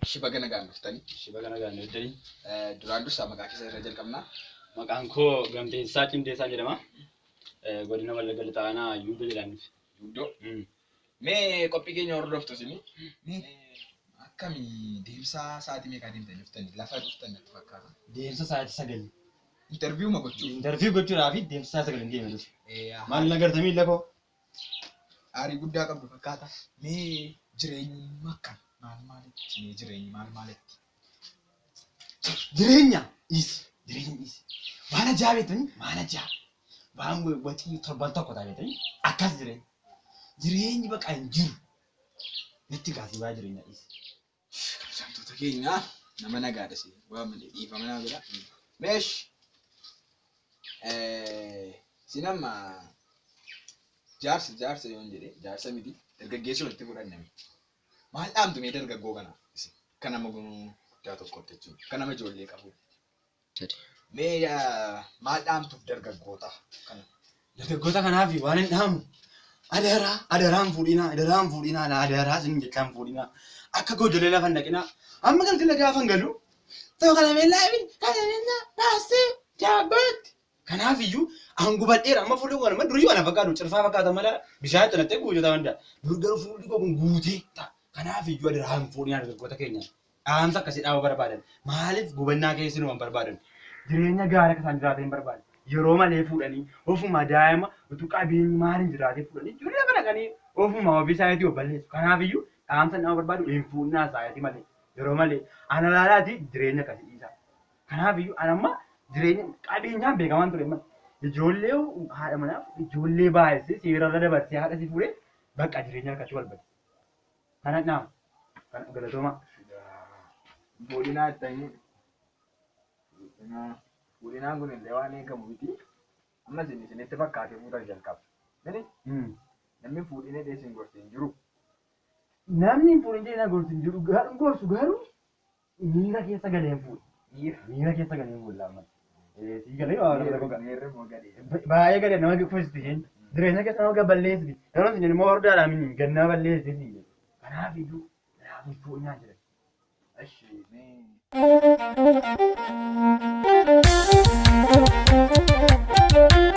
Shiba kana gaannuftani. Shiba kana gaannuftani. Duraan dursaa maqaa keessa irra jalqabnaa. Maqaan koo Gamteessaa Cimdeessaa jedhama. Godina Wallagga Lixaanaa Yuuddoo jedhamti. Yuuddoo. Mee qophii keenya hordoftu isin akkamii deemsa sa'aatii meeqaa deemtanii dhuftanii lafa dhuftan natti fakkaata. Deemsa sa'aatii 9. Interviyuu ma gochuu? Interviyuu gochuudhaaf deemsa sa'aatii 9 deemee dhufe. Maal nagartamii lafa? Aarii guddaa qabdu fakkaata. Mee jireenyi akkam? Maalitti jireenyi maalitti? Jireenya waan ajaa'ibetanii waan ajaa'iba waan wajjin torban tokko taa'etanii akkas jireenyi bakka hin jiru itti kaasee waa jireenya dhiisi. Kabajamtoota keenya nama nagaadha si waan malee dhiifama nama bira. Meesh sinamma jaarsa yoon jedhee jaarsa miti dargaggeessa walitti fudhanname. Maal dhaamtu mee dargaggoo kana kan nama guddaa tokkotti jechuudha. Kan nama ijoollee qabu. Mee maal dhaamtuuf dargaggoota kana? Dargaggoota kanaaf waan hin dhaamu adaraan fuudhinaa adaraa isin jechaan fuudhinaa akka gojolee lafa hin dhaqinaa amma galgala gaafa hin galu ta'u kana meellaafi kana baasee jaabbatti. Kanaaf iyyuu angubadheera amma fuudhee waan durii waan fakkaatu cirfaa fakkaata mala bishaan xalattee guutuu wanda durgaruu fuudhii kun guutee ta'a. Kanaaf iyyuu adaraan fuudhinaa dargaggoota keenya dhaamsa akkasii dhaabuu barbaadan maaliif gubannaa keessinuu waan barbaadan jireenya gaarii akka isaan jiraatan barbaadan yeroo malee fuudhanii ofuma daa'ima utuu qabeenyi maaliin jiraatee fuudhanii ijoollee kana kanii ofuma ofii isaatii of balleessu. Kanaaf iyyuu dhaamsa nama barbaadu hin fuudhinaa isaatii malee yeroo malee ana laalaati jireenya akkasii dhiisa. Kanaaf iyyuu anamma jireenya qabeenyaan beekamaan ture malee ijoollee haadha manaaf ijoollee baay'isee seerarra dabarsee haadha si fuudhee bakka jireenya akkasii walbate. Kana nama kan galatooma. Fuudhinaa ta'ee fuudhinaan kun illee waan eegamu miti. Ammas isinitti fakkaatee fuudhan jalqaba. Namni fuudhinee dheessin gorsi hin jiru. Namni fuudhinee gorsi hin jiru gorsu garuu miira keessa galeen fuudha. Miira keessa galeen fuudha amma. Sii galee baay'ee galee nama kuffisiin jireenya keessa nama balleessiti. Yeroo isin immoo hordaadhaan gannaa balleessiti. Kanaaf iyyuu naaf fuudhinaa jedhama. Thank you.